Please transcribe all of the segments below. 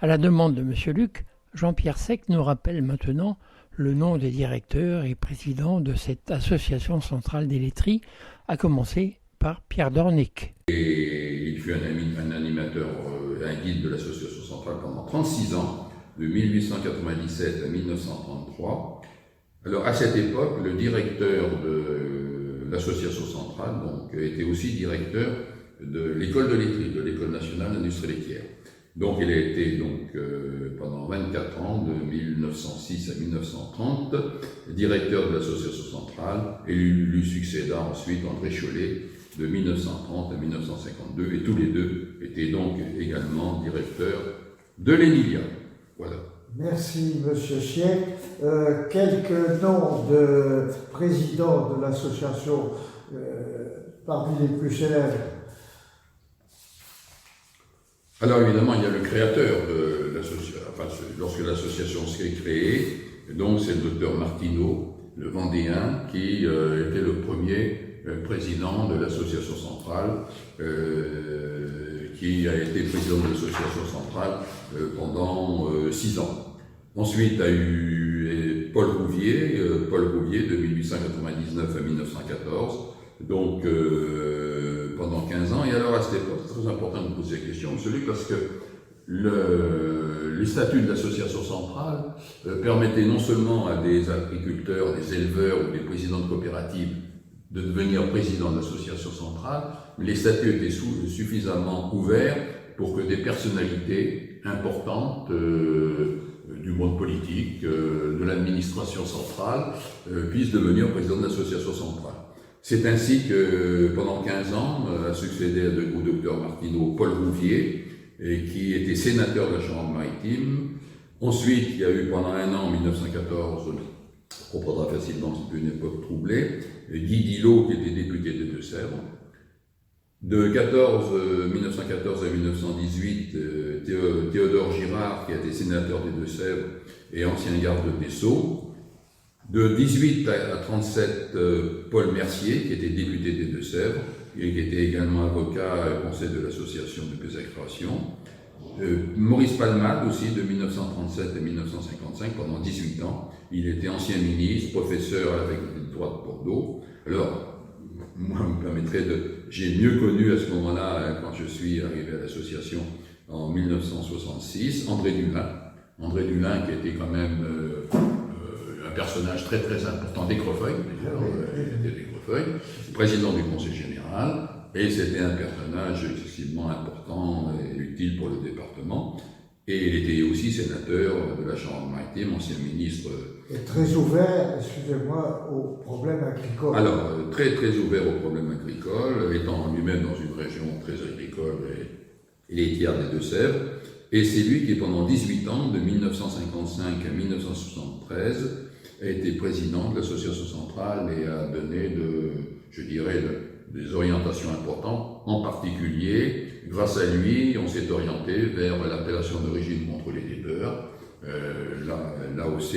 À la demande de M. Luc, Jean-Pierre Sec nous rappelle maintenant le nom des directeurs et présidents de cette association centrale des laiteries, à commencer par Pierre Dornic. Et il fut un animateur, un guide de l'association centrale pendant 36 ans, de 1897 à 1933. Alors à cette époque, le directeur de l'association centrale était aussi directeur de l'école de laiterie, de l'école nationale d'industrie laitière. Donc il a été pendant 24 ans, de 1906 à 1930, directeur de l'association centrale, et lui succéda ensuite André Chollet de 1930 à 1952, et tous les deux étaient donc également directeurs de l'ENILIA. Voilà. Merci Monsieur Siec. Quelques noms de présidents de l'association parmi les plus célèbres. Alors évidemment, il y a le créateur de l'association, lorsque l'association s'est créée, donc c'est le docteur Martineau, le Vendéen, qui était le premier président de l'association centrale, qui a été président de l'association centrale pendant 6 ans. Ensuite, il y a eu Paul Rouvier de 1899 à 1914, donc pendant 15 ans. Et alors à cette époque, c'est très important de poser la question, M. Luc, parce que les statuts de l'association centrale permettaient non seulement à des agriculteurs, des éleveurs ou des présidents de coopératives de devenir président de l'association centrale, mais les statuts étaient suffisamment ouverts pour que des personnalités importantes du monde politique, de l'administration centrale, puissent devenir président de l'association centrale. C'est ainsi que pendant 15 ans a succédé au docteur Martineau Paul Rouvier, qui était sénateur de la Charente-Maritime. Ensuite, il y a eu pendant 1 an, en 1914, on comprendra facilement que c'était une époque troublée, Guy Dillot, qui était député des Deux-Sèvres. De 1914 à 1918, Théodore Girard, qui a été sénateur des Deux-Sèvres et ancien garde des Sceaux. De 18 à 37, Paul Mercier, qui était député des Deux-Sèvres, et qui était également avocat au conseil de l'association de Pésacration. Maurice Palmade aussi, de 1937 à 1955, pendant 18 ans. Il était ancien ministre, professeur à la faculté de droit de Bordeaux. Alors, moi, me permettrait j'ai mieux connu à ce moment-là, quand je suis arrivé à l'association en 1966, André Dulin qui était quand même un personnage très très important d'Écrefeuille, président du conseil général, et c'était un personnage excessivement important et utile pour le département. Et il était aussi sénateur de la Charente-Maritime, ancien ministre. Et très ouvert, excusez-moi, aux problèmes agricoles. Alors, très très ouvert aux problèmes agricoles, étant lui-même dans une région très agricole et laitière des Deux-Sèvres. Et c'est lui qui, pendant 18 ans, de 1955 à 1973, a été président de l'association centrale et a donné des orientations importantes. En particulier, grâce à lui, on s'est orienté vers l'appellation d'origine contrôlée des beurres, l'AOC,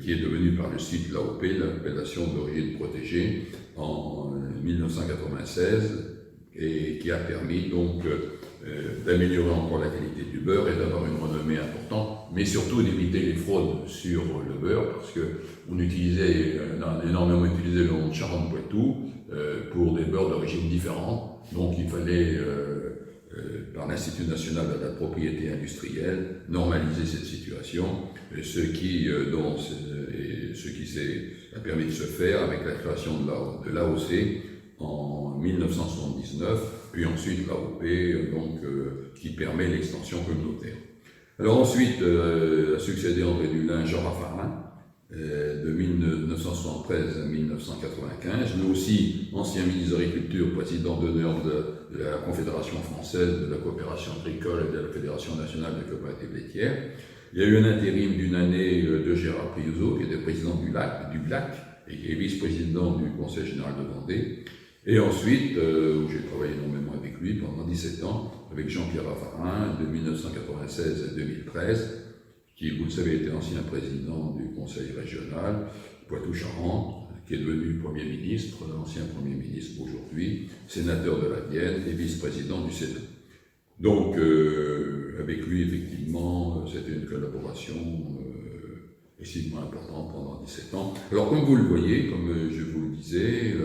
qui est devenue par le suite l'AOP, l'appellation d'origine protégée, en 1996, et qui a permis d'améliorer encore la qualité du beurre et d'avoir une renommée importante, mais surtout d'éviter les fraudes sur le beurre, parce qu'on a énormément utilisé le nom de Charente-Poitou pour des beurres d'origine différente. Donc il fallait, par l'Institut national de la propriété industrielle, normaliser cette situation, ce qui a permis de se faire avec la création de l'AOC en 1979, puis ensuite l'AOP, qui permet l'extension communautaire. Alors ensuite a succédé André Dulin, Jean Raffarin, de 1973 à 1995, mais aussi ancien ministre de l'Agriculture, président d'honneur de la Confédération française de la coopération agricole et de la Fédération nationale des coopératives laitières. Il y a eu un intérim d'une année de Gérard Priuzot, qui était président du BLAC, et qui est vice-président du Conseil général de Vendée. Et ensuite, où j'ai travaillé énormément avec lui pendant 17 ans, avec Jean-Pierre Raffarin, de 1996 à 2013, qui, vous le savez, était ancien président du Conseil régional Poitou-Charentes, qui est devenu Premier ministre, l'ancien Premier ministre aujourd'hui, sénateur de la Vienne et vice-président du Sénat. Donc, avec lui, effectivement, c'était une collaboration extrêmement importante pendant 17 ans. Alors, comme vous le voyez, comme je vous le disais,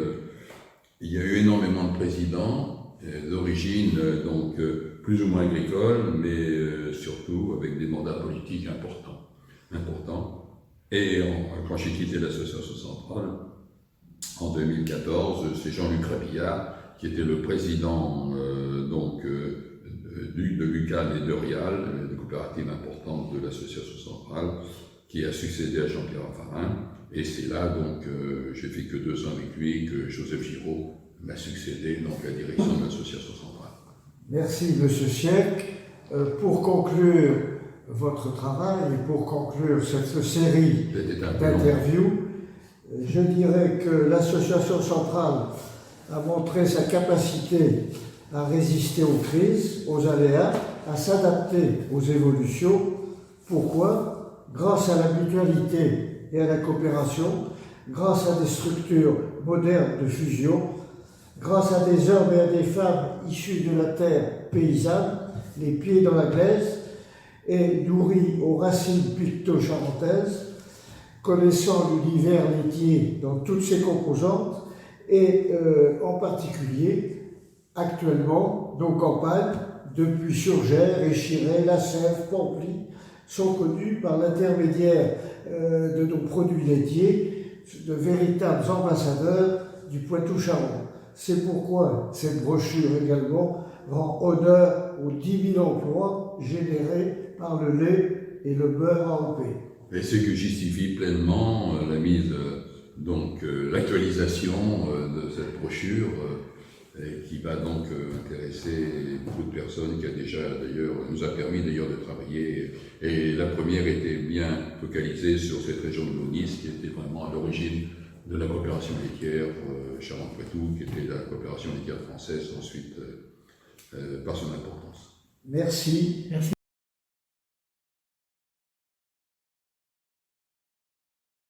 il y a eu énormément de présidents d'origine, donc plus ou moins agricole, mais surtout avec des mandats politiques importants. Et quand j'ai quitté l'association centrale, en 2014, c'est Jean-Luc Rabillard, qui était le président de l'UCAD et de Rial, des coopératives importantes de l'association centrale, qui a succédé à Jean-Pierre Raffarin. Et c'est là, donc, j'ai fait que 2 ans avec lui, que Joseph Giraud m'a succédé donc, à la direction de l'association centrale. Merci, M. Siècle. Pour conclure votre travail et pour conclure cette série d'interviews, je dirais que l'association centrale a montré sa capacité à résister aux crises, aux aléas, à s'adapter aux évolutions. Pourquoi? Grâce à la mutualité et à la coopération, grâce à des structures modernes de fusion, grâce à des hommes et à des femmes issus de la terre paysanne, les pieds dans la glaise, et nourris aux racines picto-charentaises, connaissant l'univers laitier dans toutes ses composantes, et en particulier, actuellement, nos campagnes, depuis Surgères, Échiré, La Sève, Pamply, sont connues par l'intermédiaire de nos produits laitiers, de véritables ambassadeurs du Poitou-Charentes. C'est pourquoi cette brochure également rend honneur aux 10 000 emplois générés par le lait et le beurre AOP. Et ce que justifie pleinement la mise, l'actualisation de cette brochure qui va donc intéresser beaucoup de personnes, qui a déjà d'ailleurs, nous a permis d'ailleurs de travailler. Et la première était bien focalisée sur cette région de l'Aunis, qui était vraiment à l'origine de la coopération laitière Charentes-Poitou, qui était la coopération laitière française ensuite par son importance. Merci. Merci.